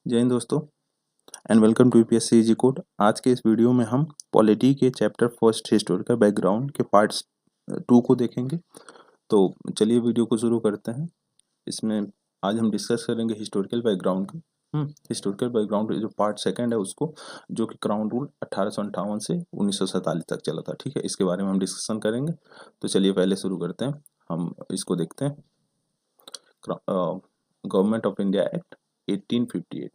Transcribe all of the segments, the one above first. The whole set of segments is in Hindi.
जय हिंद दोस्तों and welcome to UPSC easy code. आज के इस वीडियो में हम पॉलिटी के चैप्टर फर्स्ट हिस्टोरिकल बैकग्राउंड के पार्ट्स 2 को देखेंगे। तो चलिए वीडियो को शुरू करते हैं। इसमें आज हम डिस्कस करेंगे हिस्टोरिकल बैकग्राउंड का। हिस्टोरिकल बैकग्राउंड जो पार्ट सेकंड है उसको, जो कि क्राउन रूल 1858 से 1947 तक चला था। ठीक है, इसके बारे में हम डिस्कशन करेंगे। तो चलिए पहले शुरू करते हैं, हम इसको देखते हैं। Government of India act 1858।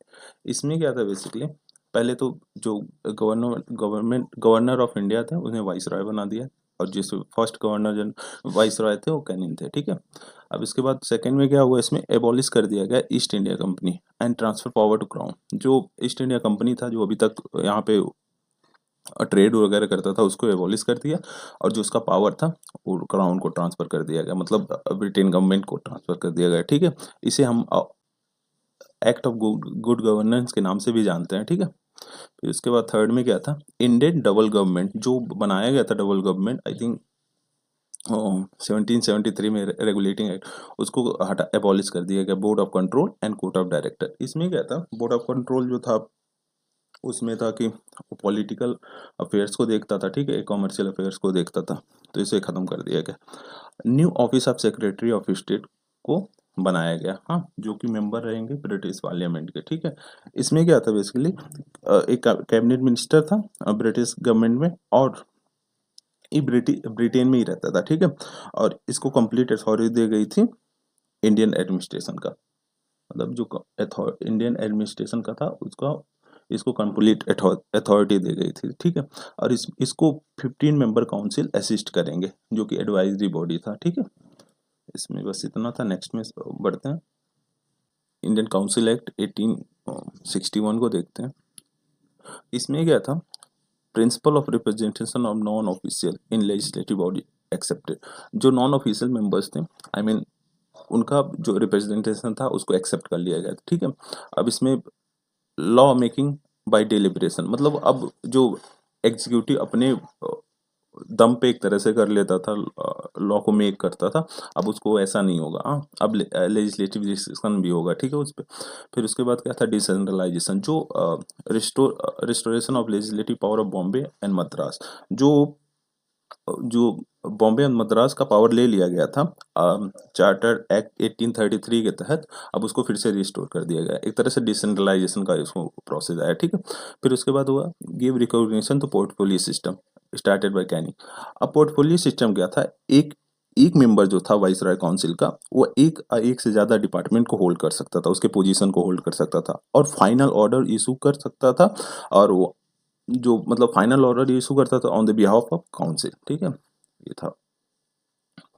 इसमें क्या था बेसिकली, पहले तो जो गवर्नर ऑफ इंडिया था उन्हें वाइसरॉय बना दिया, और जिस फर्स्ट गवर्नर जन वाइसरॉय थे वो कैनिंग थे। ठीक है, अब इसके बाद सेकंड में क्या हुआ, इसमें एबॉलिश कर दिया गया East India Company and transfer power to crown. जो ईस्ट इंडिया कंपनी था जो अभी तक यहाँ पे ट्रेड वगैरह करता था उसको एबॉलिश कर दिया, और जो उसका पावर था वो क्राउन को ट्रांसफर कर दिया गया, मतलब ब्रिटेन गवर्नमेंट को ट्रांसफर कर दिया गया। ठीक है, इसे हम एक्ट ऑफ गुड गवर्नेंस के नाम से भी जानते हैं। ठीक है, फिर उसके बाद थर्ड में क्या था, इंडियन डबल गवर्नमेंट जो बनाया गया था, डबल गवर्नमेंट आई थिंक 1773 में रेगुलेटिंग एक्ट, उसको हटा एबॉलिश कर दिया गया। Board of control and court of director, इसमें क्या था, बोर्ड ऑफ कंट्रोल जो था उसमें था कि वो पॉलिटिकल अफेयर्स को देखता था, ठीक है, कॉमर्शियल अफेयर्स को देखता था, तो इसे खत्म कर दिया गया। New office of secretary of state को बनाया गया, हाँ, जो कि मेंबर रहेंगे ब्रिटिश पार्लियामेंट के। ठीक है, इसमें क्या था बेसिकली, एक कैबिनेट मिनिस्टर था ब्रिटिश गवर्नमेंट में, और ये ब्रिटेन में ही रहता था। ठीक है, और इसको कंप्लीट अथॉरिटी दी गई थी इंडियन एडमिनिस्ट्रेशन का, मतलब जो इंडियन एडमिनिस्ट्रेशन का था उसका, इसको कंप्लीट अथॉरिटी दी गई थी। ठीक है, और इसको 15 मेंबर काउंसिल असिस्ट करेंगे, जो कि एडवाइजरी बॉडी था। ठीक है, इसमें बस इतना था। नेक्स्ट में बढ़ते हैं, इंडियन काउंसिल एक्ट 1861 को देखते हैं। इसमें क्या था, principal of representation of non official in legislative body accepted. जो नॉन ऑफिशियल मेंबर्स थे, आई मीन उनका जो रिप्रेजेंटेशन था उसको एक्सेप्ट कर लिया गया। ठीक है, अब इसमें लॉ मेकिंग बाय डिलिब्रेशन, मतलब अब जो एग्जीक्यूटिव अपने दम पे एक तरह से कर लेता था, लॉ को मेक करता था, अब उसको ऐसा नहीं होगा। हाँ, अब लेजिस्लेटिव डिसीजन भी होगा। ठीक है, उस पर फिर उसके बाद क्या था, डिसेंट्रलाइजेशन, जो restoration of legislative power of Bombay and Madras, जो जो बॉम्बे एंड मद्रास का पावर ले लिया गया था चार्टर एक्ट 1833 के तहत, अब उसको फिर से रिस्टोर कर दिया गया। एक तरह से डिसेंट्रलाइजेशन का इसको प्रोसेस आया। ठीक है, फिर उसके बाद हुआ give recognition to portfolio system started by Canning. अब पोर्टफोलियो सिस्टम क्या था, एक एक मेंबर जो था वाइसरॉय काउंसिल का, वो एक से ज्यादा डिपार्टमेंट को होल्ड कर सकता था, उसके पोजीशन को होल्ड कर सकता था, और फाइनल ऑर्डर इशू कर सकता था, और वो जो मतलब फाइनल ऑर्डर इशू करता था on the behalf of council. ठीक है, ये था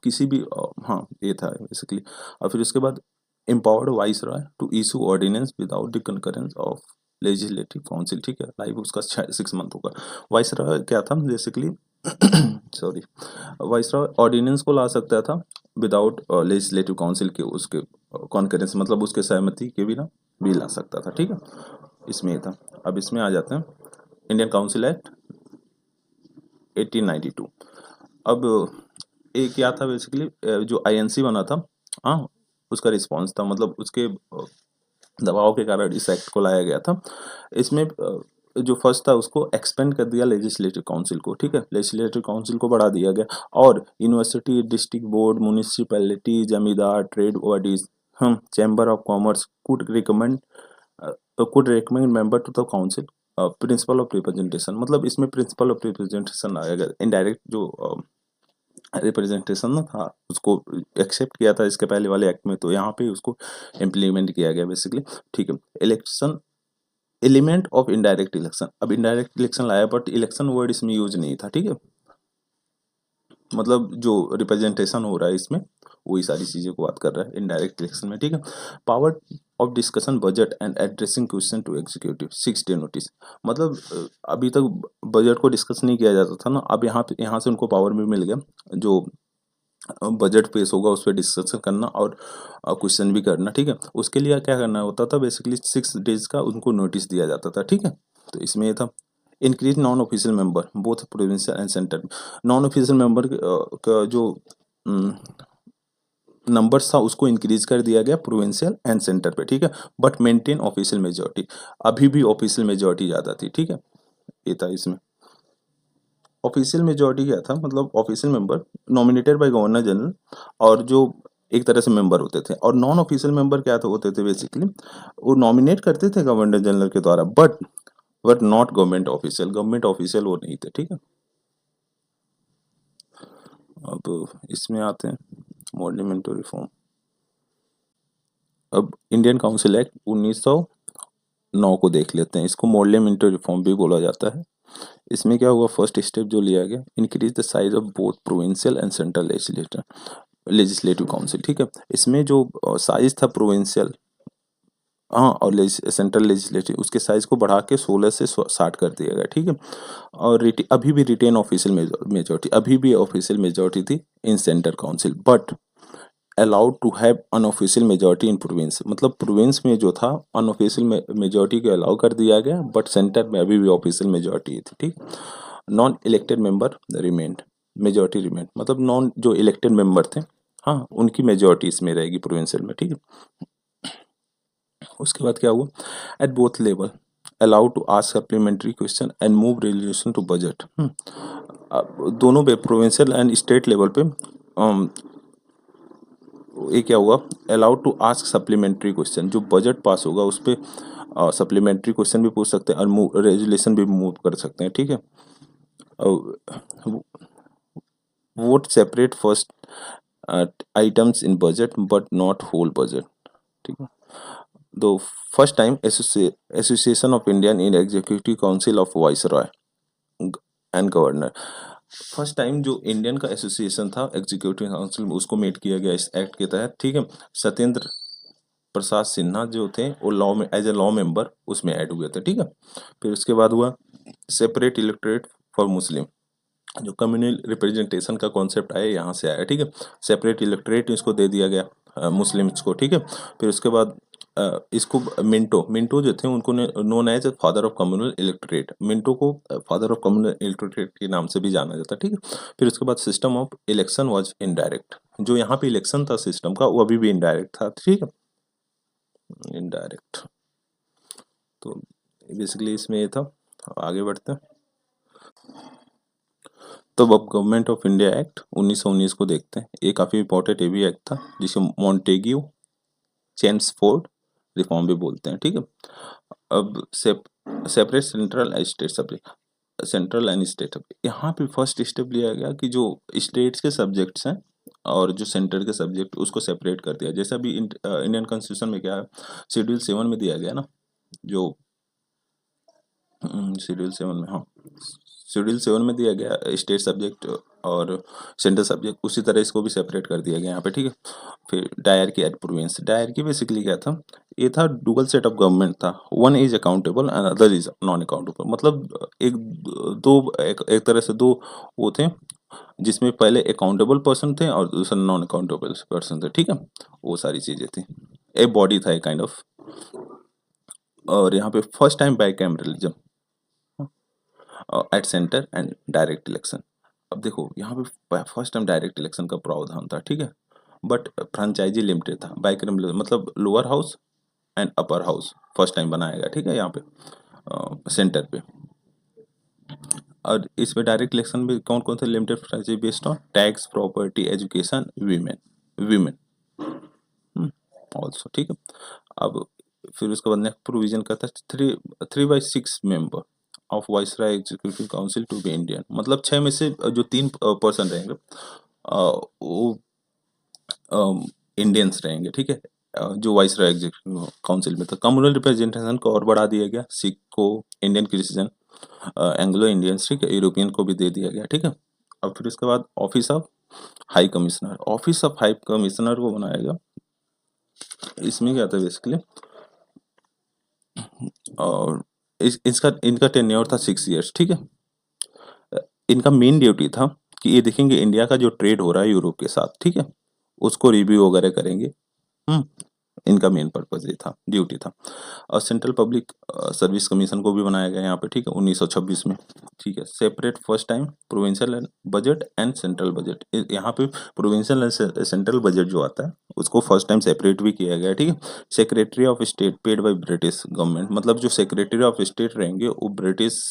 किसी भी हाँ ये था बेसिकली। और फिर उसके बाद empowered viceroy to issue ordinance without the concurrence of legislative council. ठीक है, लाइव उसका 6 मंथ होगा। वाइसरॉय क्या था बेसिकली सॉरी, वाइसरॉय ऑर्डिनेंस को ला सकता था विदाउट लेजिस्लेटिव काउंसिल के, उसके कॉन्करेंस मतलब उसके सहमति के बिना भी ला सकता था। ठीक है, इसमें ये था। अब इसमें आ जाते हैं इंडियन काउंसिल एक्ट 1892। अब ये क्या था बेसिकली, जो आईएनसी बना था, हाँ, उसका रिस्पांस था, मतलब उसके दबाव के कारण इस एक्ट को लाया गया था। इसमें जो फर्स्ट था उसको एक्सपेंड कर दिया लेजिस्लेटिव काउंसिल को। ठीक है, लेजिस्लेटिव काउंसिल को बढ़ा दिया गया, और university, district board, municipality, zamindar, trade bodies, हम chamber of commerce could recommend member to the council principle of representation. मतलब इसमें प्रिंसिपल ऑफ रिप्रेजेंटेशन आया गया, इनडायरेक्ट जो रिप्रेजेंटेशन ना था उसको एक्सेप्ट किया था इसके पहले वाले एक्ट में, तो यहाँ पे उसको इम्प्लीमेंट किया गया बेसिकली। ठीक है, election element of indirect election, अब इनडायरेक्ट इलेक्शन लाया, बट इलेक्शन वर्ड इसमें यूज नहीं था। ठीक है, मतलब जो रिप्रेजेंटेशन हो रहा है इसमें वही सारी चीज़ों को बात कर रहा है इनडायरेक्ट इलेक्शन में। ठीक है, power of discussion budget and addressing question to executive 6 day notice, मतलब अभी तक बजट को डिस्कस नहीं किया जाता था ना, अब यहाँ से उनको पावर भी मिल गया, जो बजट पेश होगा उस पर डिस्कशन करना और क्वेश्चन भी करना। ठीक है, उसके लिए क्या करना होता था बेसिकली, 6 डेज का उनको नोटिस दिया जाता था। ठीक है, तो इसमें ये था increase non official member both provincial and centre. Non official member का जो नंबर्स था उसको इंक्रीज कर दिया गया प्रोविंशियल एंड सेंटर पे, ठीक है, बट मेंटेन ऑफिशियल मेजोरिटी। अभी भी ऑफिशियल मेजोरिटी ज्यादा थी, ठीक है, ये था इसमें। ऑफिशियल मेजोरिटी क्या था, मतलब official member nominated by governor general, और जो एक तरह से मेंबर होते थे, और नॉन ऑफिशियल मेंबर क्या था होते थे बेसिकली, वो नॉमिनेट करते थे गवर्नर जनरल के द्वारा, बट नॉट गवर्नमेंट ऑफिशियल वो नहीं थे, ठीक है। अब इसमें आते हैं मॉडल मिंटो रिफॉर्म। अब इंडियन काउंसिल एक्ट 1909 को देख लेते हैं, इसको मॉडल मिंटो रिफॉर्म भी बोला जाता है। इसमें क्या हुआ, फर्स्ट स्टेप जो लिया गया, increase the size of both provincial and central legislative council, ठीक है। इसमें जो साइज था प्रोविंशियल, हाँ, और सेंट्रल लेजिस्लेटिव, उसके साइज को बढ़ा के 16 से 60 कर दिया गया, ठीक है। और अभी भी रिटेन ऑफिशियल मेजोरिटी, अभी भी ऑफिशियल मेजोरिटी थी in centre council, but allowed to have unofficial majority in province, मतलब प्रोविंस में जो था अनऑफिशियल मेजोरिटी को अलाउ कर दिया गया, बट सेंटर में अभी भी ऑफिशियल मेजोरिटी थी, ठीक। Non elected member remained, majority remained, मतलब नॉन जो इलेक्टेड मेंबर थे, हाँ, उनकी मेजोरिटी इसमें रहेगी प्रोविंशियल में, ठीक है। उसके बाद क्या हुआ, at both level allowed to ask supplementary question and move resolution to budget. दोनों पे प्रोविंशियल एंड स्टेट लेवल पे ये क्या हुआ, allowed to ask supplementary question, जो बजट पास होगा उस पर सप्लीमेंट्री क्वेश्चन भी पूछ सकते हैं और मूव रेजोल्यूशन भी मूव कर सकते हैं, ठीक है। Vote separate first items in budget but not whole budget, ठीक है। The first time Association of Indian in Executive Council of Viceroy and governor, first time जो इंडियन का एसोसिएशन था एग्जीक्यूटिव काउंसिल में, उसको मेट किया गया इस एक्ट के तहत, ठीक है। सत्येंद्र प्रसाद सिन्हा जो थे वो लॉ में एज ए लॉ मेंबर उसमें ऐड हुए थे, ठीक है। फिर उसके बाद हुआ सेपरेट इलेक्टोरेट फॉर मुस्लिम, जो कम्युनल रिप्रेजेंटेशन का कॉन्सेप्ट आया यहाँ से आया, ठीक है। सेपरेट इलेक्टोरेट इसको दे दिया गया मुस्लिम्स को, ठीक है। फिर उसके बाद इसको मिंटो मिंटो जो थे उनको known as father of communal electorate, Minto को फादर ऑफ कम्युनल इलेक्टोरेट के नाम से भी जाना जाता है, ठीक है। फिर उसके बाद system of election was indirect, जो यहाँ पे इलेक्शन था सिस्टम का वो अभी भी इनडायरेक्ट था, ठीक है, इनडायरेक्ट। तो बेसिकली इसमें ये था, आगे बढ़ते हैं। तो अब गवर्नमेंट ऑफ इंडिया एक्ट 1919 को देखते हैं, ये काफ़ी इंपॉर्टेंट ये भी एक्ट था, जिसे मॉन्टेग्यू चेम्सफोर्ड रिफॉर्म भी बोलते हैं, ठीक है। अब separate central and state subject, central and state, यहाँ पे फर्स्ट स्टेप लिया गया कि जो स्टेट्स के सब्जेक्ट्स हैं और जो सेंटर के सब्जेक्ट उसको सेपरेट कर दिया, जैसे अभी इंडियन कॉन्स्टिट्यूशन में क्या है, शेड्यूल 7 में दिया गया ना, जो शेड्यूल 7 में, हाँ, शेड्यूल 7 में दिया गया स्टेट सब्जेक्ट और सेंट्रल सब्जेक्ट, उसी तरह इसको भी सेपरेट कर दिया गया यहाँ पे, ठीक है। फिर diarchy at province, diarchy basically क्या था, ये था डुअल सेट ऑफ गवर्नमेंट था, one is accountable and other is non accountable, मतलब एक तरह से दो वो थे, जिसमें पहले अकाउंटेबल पर्सन थे और दूसरा नॉन अकाउंटेबल पर्सन थे, ठीक है। वो सारी चीजें थी, एक बॉडी था एक काइंड ऑफ। और यहाँ पे first time by cameralism at centre and direct election. अब देखो यहाँ पे फर्स्ट टाइम डायरेक्ट इलेक्शन का प्रावधान था, ठीक है, बट फ्रेंचाइजी लिमिटेड था, बाइकैमरलिज्म मतलब lower house and upper house first time बनाया गया, ठीक है, यहाँ पे सेंटर पे। और इसमें डायरेक्ट इलेक्शन में कौन कौन से limited franchise based on tax, property, education, women also, ठीक है। अब फिर उसके बाद नेक्स्ट प्रोविजन करता है 3/6 member of viceroy executive council to be Indian, मतलब 6 में से जो 3 पर्सन रहेंगे वो इंडियंस रहेंगे, ठीक है, जो वाइसराय एग्जीक्यूटिव काउंसिल में था। कम्युनल रिप्रेजेंटेशन को और बढ़ा दिया गया, सिख को, इंडियन क्रिश्चियन, एंग्लो इंडियंस, ठीक है, यूरोपियन को भी दे दिया गया, ठीक है। अब फिर उसके बाद office of high commissioner, office of high commissioner को बनाया गया। इसमें क्या था बेसिकली, और इसका इनका टेन्योर था 6 इयर्स, ठीक है। इनका मेन ड्यूटी था कि ये देखेंगे इंडिया का जो ट्रेड हो रहा है यूरोप के साथ, ठीक है, उसको रिव्यू वगैरह करेंगे। इनका मेन पर्पज ये था, ड्यूटी था। और सेंट्रल पब्लिक सर्विस कमीशन को भी बनाया गया यहाँ पे, ठीक है, 1926 में, ठीक है। Separate first time provincial budget and central budget, यहाँ पे प्रोविंशियल एंड सेंट्रल बजट जो आता है उसको फर्स्ट टाइम सेपरेट भी किया गया, ठीक है। Secretary of state paid by British government, मतलब जो सेक्रेटरी ऑफ स्टेट रहेंगे वो ब्रिटिश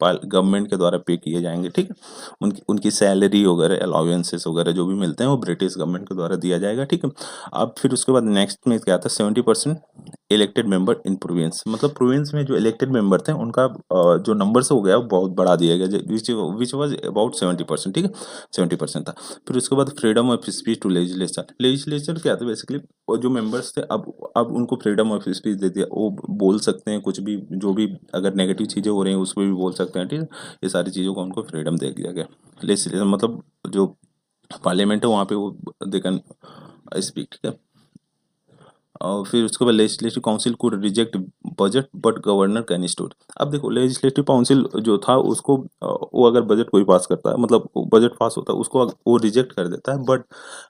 गवर्नमेंट के द्वारा पे किए जाएंगे, ठीक है। उनकी उनकी सैलरी वगैरह अलाउंसेस वगैरह जो भी मिलते हैं वो ब्रिटिश गवर्नमेंट के द्वारा दिया जाएगा, ठीक है। अब फिर उसके बाद नेक्स्ट में क्या आता है, 70% इलेक्टेड मेंबर इन प्रोविंस, मतलब प्रोविंस में जो इलेक्टेड मेंबर थे उनका जो नंबर से हो गया वो बहुत बढ़ा दिया गया, विच वाज अबाउट 70%, ठीक है, 70% था। फिर उसके बाद freedom of speech to legislature, legislature क्या था बेसिकली, वो जो मेंबर्स थे अब उनको फ्रीडम ऑफ स्पीच दे दिया, वो बोल सकते हैं कुछ भी, जो भी अगर नेगेटिव चीज़ें हो रही हैं उस पर भी बोल सकते हैं, ठीक है। ये सारी चीज़ों को उनको फ्रीडम दे दिया गया। लेजिस्लेचर मतलब जो पार्लियामेंट है वहाँ पे वो दे कैन स्पीक, ठीक है। और फिर उसके बाद लेजिस्लेटिव काउंसिल को reject budget but governor can store. अब देखो लेजिस्लेटिव काउंसिल जो था उसको वो अगर बजट कोई पास करता है, मतलब बजट पास होता है उसको वो रिजेक्ट कर देता है, बट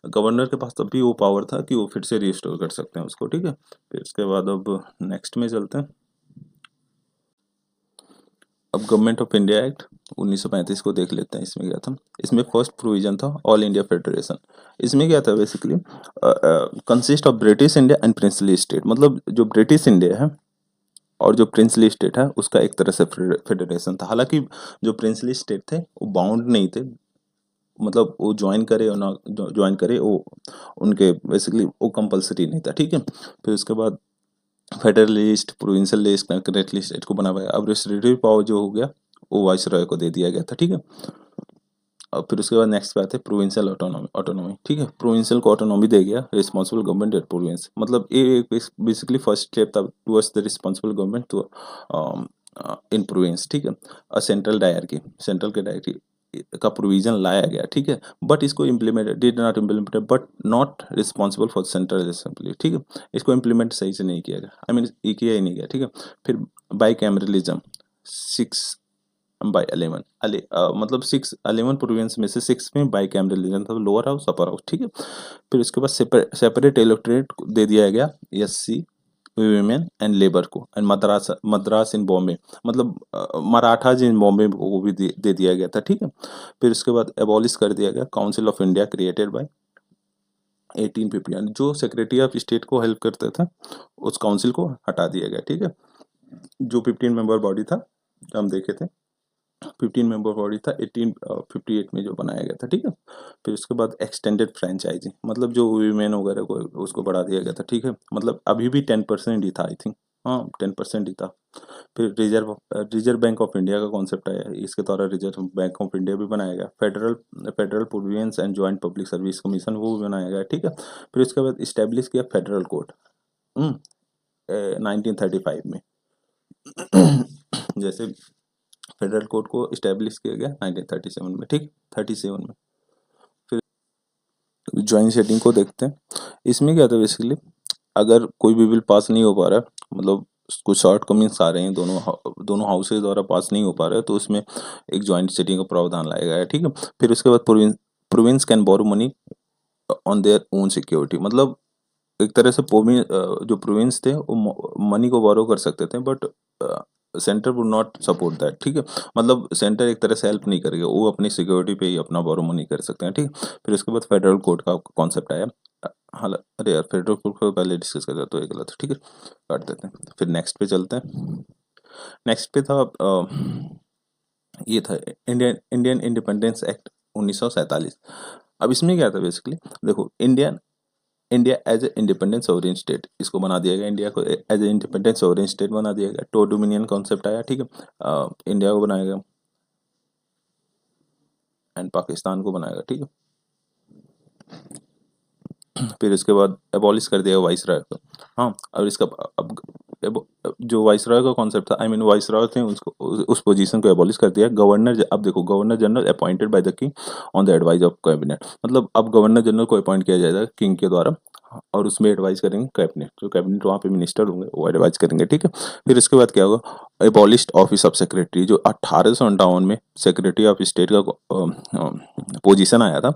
गवर्नर के पास तब भी वो पावर था कि वो फिर से रिस्टोर कर सकते हैं उसको, ठीक है। फिर उसके बाद अब नेक्स्ट में चलते हैं। अब गवर्नमेंट ऑफ इंडिया एक्ट 1935 को देख लेते हैं। इसमें क्या था, इसमें फर्स्ट प्रोविजन था ऑल इंडिया फेडरेशन। इसमें क्या था basically, consist of British India and princely state, मतलब जो ब्रिटिश इंडिया है और जो प्रिंसली स्टेट है उसका एक तरह से फेडरेशन था। हालांकि जो प्रिंसली स्टेट थे वो बाउंड नहीं थे, मतलब वो ज्वाइन करे और ना ज्वाइन करे वो उनके बेसिकली वो कंपलसरी नहीं था, ठीक है। फिर उसके बाद federal list, provincial list, concurrent list इसको बना हुआ है। अब रेस्ट्रिक्टिव पावर जो हो गया वो वाइसरॉय को दे दिया गया था, ठीक है। और फिर उसके बाद नेक्स्ट बात है प्रोविंशियल ऑटोनॉमी, ऑटोनॉमी, ठीक है। प्रोविंशियल को ऑटोनॉमी दे गया, रिस्पांसिबल गवर्नमेंट एट प्रोविंस, मतलब ये बेसिकली फर्स्ट स्टेप था towards the responsible government to in province, ठीक है। और सेंट्रल डायरकी, सेंट्रल के डायरकी का प्रोविजन लाया गया, ठीक है। बट इसको implement did not implement but not responsible for central assembly, ठीक है। इसको इम्प्लीमेंट सही से नहीं किया गया, आई मीन ये किया ही नहीं गया, ठीक है। फिर बाई कैमरलिज्म 6/11, मतलब 6/11 प्रोविंस में से 6 में बाई कैमरलिज्म था, लोअर हाउस अपर हाउस, ठीक है। फिर उसके बाद सेपरेट इलेक्टोरेट दे दिया गया एससी वीमेन एंड लेबर को, एंड मद्रास इन बॉम्बे, मतलब मराठाज इन बॉम्बे को भी दे दिया गया था, ठीक है। फिर उसके बाद एबॉलिश कर दिया गया council of India created by 1851, जो सेक्रेटरी ऑफ स्टेट को हेल्प करते थे उस काउंसिल को हटा दिया गया, ठीक है। जो 15 मेंबर बॉडी था जो हम देखे थे, 15 मेंबर बॉडी था 1858 में जो बनाया गया था, ठीक है। फिर उसके बाद एक्सटेंडेड फ्रेंचाइजी, मतलब जो वीमेन वगैरह को उसको बढ़ा दिया गया था, ठीक है। मतलब अभी भी 10% ही था आई थिंक, हाँ 10% ही था। फिर रिजर्व बैंक ऑफ इंडिया का कॉन्सेप्ट आया, इसके द्वारा रिजर्व बैंक ऑफ इंडिया भी बनाया गया। Federal Providence and joint public service commission वो भी बनाया गया, ठीक है। फिर उसके बाद इस्टेब्लिश किया फेडरल कोर्ट 1935 में जैसे फेडरल कोर्ट को इस्टेब्लिश किया गया 1937 में, ठीक, 37 में। फिर ज्वाइंट सेटिंग को देखते हैं। इसमें क्या था बेसिकली, अगर कोई भी बिल पास नहीं हो पा रहा है, मतलब कुछ शॉर्ट कमिंग्स आ रहे हैं, दोनों हाउसेज द्वारा पास नहीं हो पा रहा है, तो उसमें एक ज्वाइंट सेटिंग का प्रावधान लाया गया है, ठीक है। फिर उसके बाद province can borrow money on their own security, मतलब एक तरह से जो प्रोविंस थे वो मनी को बोरो कर सकते थे, but centre would not support that, ठीक है। मतलब सेंटर एक तरह से हेल्प नहीं करेगा, वो अपनी सिक्योरिटी पे ही अपना बोरो मनी कर सकते हैं, ठीक। फिर उसके बाद फेडरल कोर्ट का कॉन्सेप्ट आया। हाल अरे यार फेडरल कोर्ट को पहले डिस्कस कर, तो ये गलत है, ठीक है, काट देते हैं। फिर नेक्स्ट पे चलते हैं। नेक्स्ट पे था ये था इंडियन इंडियन इंडिपेंडेंस एक्ट 1947। अब इसमें क्या था बेसिकली, देखो India as a independent sovereign state इसको बना दिया गया, इंडिया को as a independent sovereign state बना दिया गया। टू डोमिनियन कॉन्सेप्ट आया, ठीक है। इंडिया को बनाया गया एंड पाकिस्तान को बनाया गया, ठीक है। फिर इसके बाद एबॉलिश कर दिया वाइस रॉय को, हाँ। और इसका अब जो वाइस रॉय का कॉन्सेप्ट था, आई मीन वाइस रॉय थे उसको उस पोजीशन को एबॉलिश कर दिया। गवर्नर, अब देखो governor general appointed by the king on the advice of cabinet, मतलब अब गवर्नर जनरल को अपॉइंट किया जाएगा किंग के द्वारा, और उसमें एडवाइस करेंगे कैबिनेट, जो कैबिनेट वहाँ पे मिनिस्टर होंगे वो एडवाइस करेंगे, ठीक है। फिर इसके बाद क्या होगा, एबॉलिश्ड ऑफिस ऑफ सेक्रेटरी, जो 1858 में सेक्रेटरी ऑफ स्टेट का पोजीशन आया था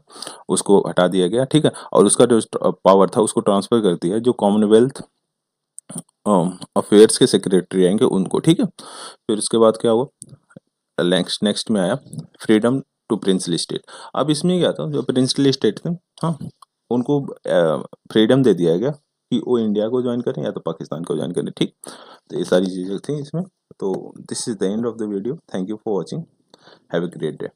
उसको हटा दिया गया, ठीक है। और उसका जो पावर था उसको ट्रांसफर कर दिया जो कॉमनवेल्थ अफेयर्स के सेक्रेटरी आएंगे उनको, ठीक है। फिर उसके बाद क्या हुआ, नेक्स्ट नेक्स्ट में आया फ्रीडम टू प्रिंसली स्टेट। अब इसमें क्या था, जो प्रिंसली स्टेट थे, हाँ, उनको फ्रीडम दे दिया गया कि वो इंडिया को ज्वाइन करें या तो पाकिस्तान को ज्वाइन करें, ठीक। तो ये सारी चीज़ें थी इसमें। तो this is the end of the video, thank you for watching, have a great day.